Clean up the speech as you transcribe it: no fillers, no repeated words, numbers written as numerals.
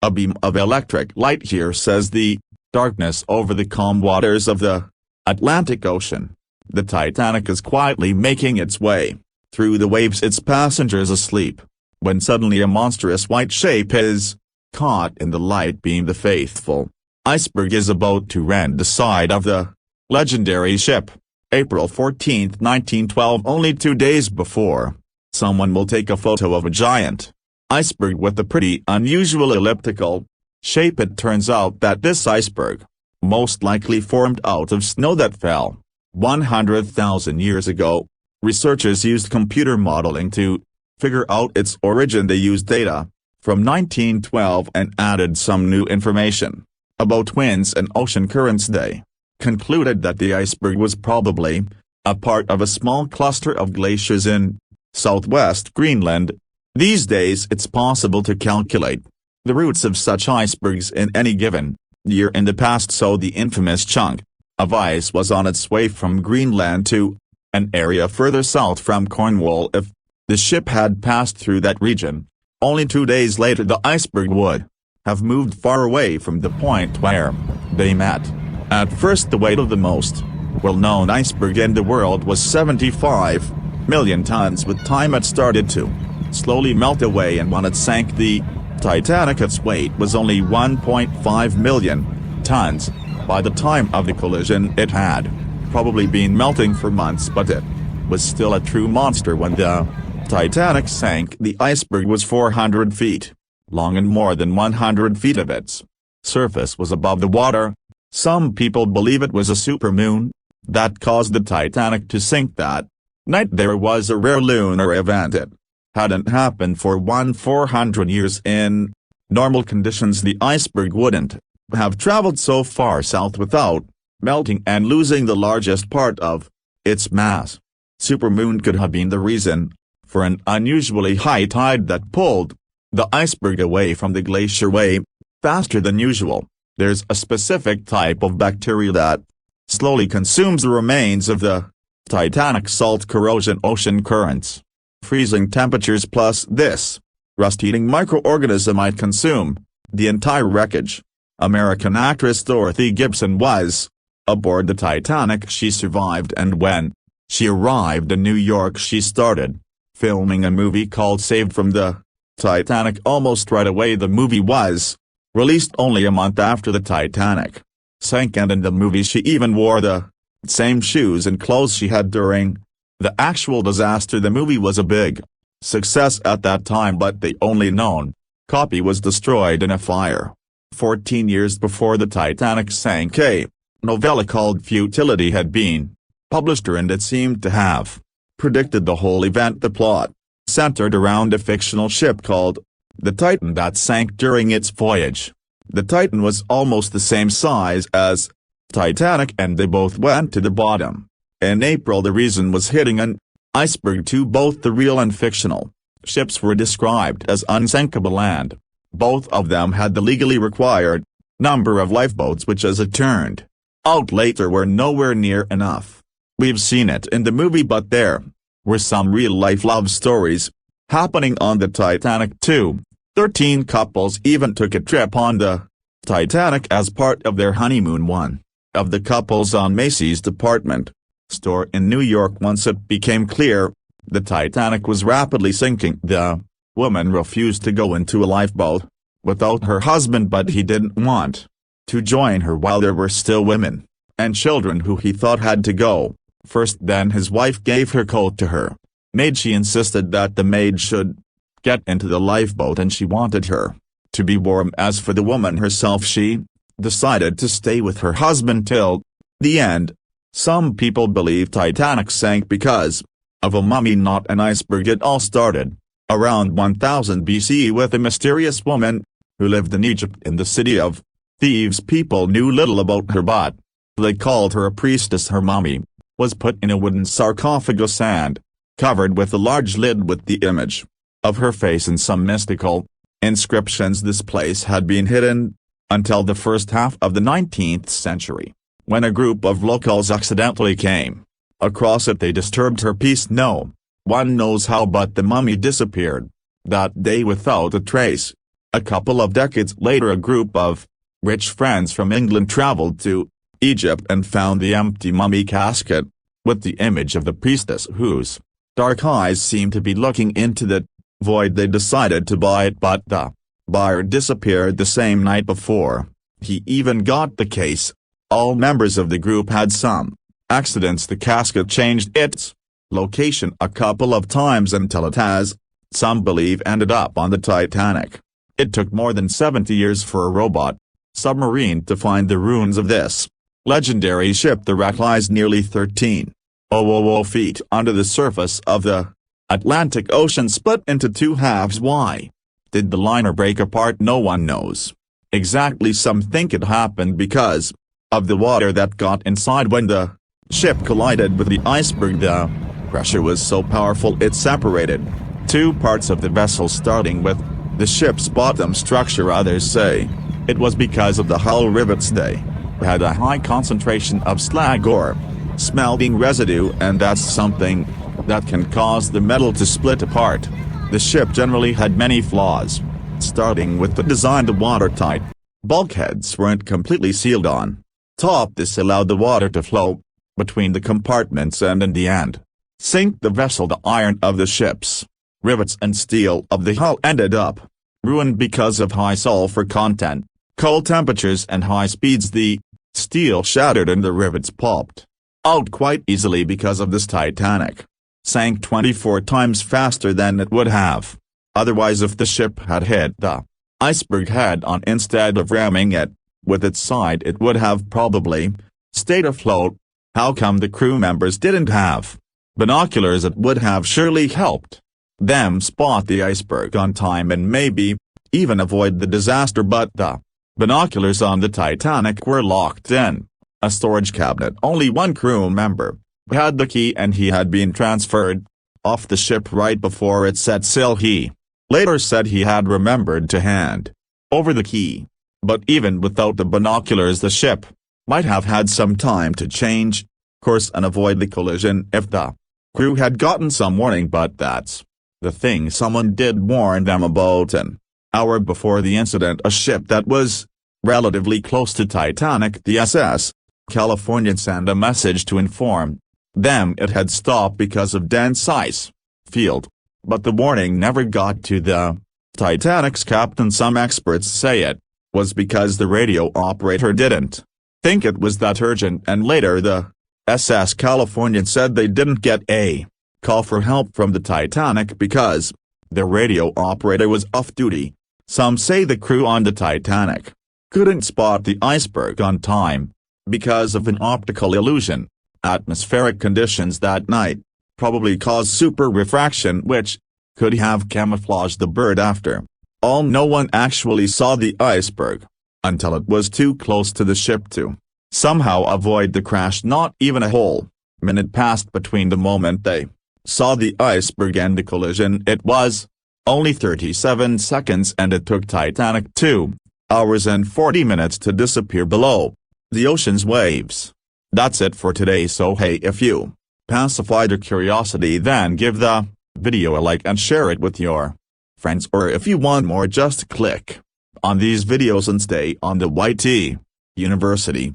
A beam of electric light here, says the darkness over the calm waters of the Atlantic Ocean. The Titanic is quietly making its way through the waves, its passengers asleep, when suddenly a monstrous white shape is caught in the light beam. The faithful iceberg is about to rend the side of the legendary ship. April 14, 1912. Only 2 days before, someone will take a photo of a giant iceberg with a pretty unusual elliptical shape. It turns out that this iceberg most likely formed out of snow that fell 100,000 years ago. Researchers used computer modeling to figure out its origin. They used data from 1912 and added some new information about winds and ocean currents. They concluded that the iceberg was probably a part of a small cluster of glaciers in southwest Greenland. These days it's possible to calculate the routes of such icebergs in any given year in the past, so the infamous chunk of ice was on its way from Greenland to an area further south from Cornwall. If the ship had passed through that region, only 2 days later the iceberg would have moved far away from the point where they met. At first, the weight of the most well-known iceberg in the world was 75 million tons. With time it started to slowly melt away, and when it sank, the Titanic, its weight was only 1.5 million tons. By the time of the collision it had probably been melting for months, but it was still a true monster. When the Titanic sank, the iceberg was 400 feet long, and more than 100 feet of its surface was above the water. Some people believe it was a supermoon that caused the Titanic to sink that night. There was a rare lunar event. It hadn't happened for 400 years. In normal conditions the iceberg wouldn't have traveled so far south without melting and losing the largest part of its mass. Supermoon could have been the reason for an unusually high tide that pulled the iceberg away from the glacier way faster than usual. There's a specific type of bacteria that slowly consumes the remains of the Titanic. Salt corrosion, ocean currents, freezing temperatures, plus this rust-eating microorganism might consume the entire wreckage. American actress Dorothy Gibson was aboard the Titanic. She survived, and when she arrived in New York she started filming a movie called Saved from the Titanic. Almost right away the movie was released only a month after the Titanic sank, and in the movie she even wore the same shoes and clothes she had during the actual disaster. The movie was a big success at that time, but the only known copy was destroyed in a fire. 14 years before the Titanic sank, a novella called Futility had been published, and it seemed to have predicted the whole event. The plot centered around a fictional ship called the Titan that sank during its voyage. The Titan was almost the same size as Titanic, and they both went to the bottom. In April the reason was hitting an iceberg too. Both the real and fictional ships were described as unsinkable, and both of them had the legally required number of lifeboats, which as it turned out later were nowhere near enough. We've seen it in the movie, but there were some real-life love stories happening on the Titanic too. 13 couples even took a trip on the Titanic as part of their honeymoon. One of the couples on Macy's department store in New York. Once it became clear the Titanic was rapidly sinking, the woman refused to go into a lifeboat without her husband, but he didn't want to join her while there were still women and children who he thought had to go first. Then his wife gave her coat to her maid. She insisted that the maid should get into the lifeboat, and she wanted her to be warm. As for the woman herself, she decided to stay with her husband till the end. Some people believe Titanic sank because of a mummy, not an iceberg. It all started around 1000 BCE with a mysterious woman who lived in Egypt in the city of Thebes. People knew little about her, but they called her a priestess. Her mummy was put in a wooden sarcophagus and covered with a large lid with the image of her face and some mystical inscriptions. This place had been hidden until the first half of the 19th century, when a group of locals accidentally came across it. They disturbed her peace. No one knows how, but the mummy disappeared that day without a trace. A couple of decades later, a group of rich friends from England traveled to Egypt and found the empty mummy casket, with the image of the priestess whose dark eyes seemed to be looking into the void. They decided to buy it, but the buyer disappeared the same night before he even got the case. All members of the group had some accidents. The casket changed its location a couple of times until it has, some believe, ended up on the Titanic. It took more than 70 years for a robot submarine to find the ruins of this legendary ship. The wreck lies nearly 13,000 feet under the surface of the Atlantic Ocean, split into two halves. Why did the liner break apart? No one knows exactly. Some think it happened because of the water that got inside when the ship collided with the iceberg. The pressure was so powerful it separated two parts of the vessel, starting with the ship's bottom structure. Others say it was because of the hull rivets. They had a high concentration of slag or smelting residue, and that's something that can cause the metal to split apart. The ship generally had many flaws, starting with the design. The watertight bulkheads weren't completely sealed on top. This allowed the water to flow between the compartments and in the end sink the vessel. The iron of the ship's rivets and steel of the hull ended up ruined because of high sulfur content, cold temperatures and high speeds. The steel shattered and the rivets popped out quite easily. Because of this, Titanic sank 24 times faster than it would have otherwise if the ship had hit the iceberg head-on instead of ramming it with its side. It would have probably stayed afloat. How come the crew members didn't have binoculars? It would have surely helped them spot the iceberg on time and maybe even avoid the disaster. But the binoculars on the Titanic were locked in a storage cabinet. Only one crew member had the key, and he had been transferred off the ship right before it set sail. He later said he had remembered to hand over the key, but even without the binoculars the ship might have had some time to change course and avoid the collision if the crew had gotten some warning. But that's the thing, someone did warn them about an hour before the incident. A ship that was relatively close to Titanic, the SS California, sent a message to inform them it had stopped because of dense ice field, but the warning never got to the Titanic's captain. Some experts say it was because the radio operator didn't think it was that urgent, and later the SS California said they didn't get a call for help from the Titanic because the radio operator was off duty. Some say the crew on the Titanic couldn't spot the iceberg on time because of an optical illusion. Atmospheric conditions that night probably caused super refraction, which could have camouflaged the bird. After all, no one actually saw the iceberg until it was too close to the ship to somehow avoid the crash. Not even a whole minute passed between the moment they saw the iceberg and the collision. It was only 37 seconds, and it took Titanic 2 hours and 40 minutes to disappear below the ocean's waves. That's it for today. So hey, if you pacified your curiosity, then give the video a like and share it with your friends, or if you want more, just click on these videos and stay on the YT University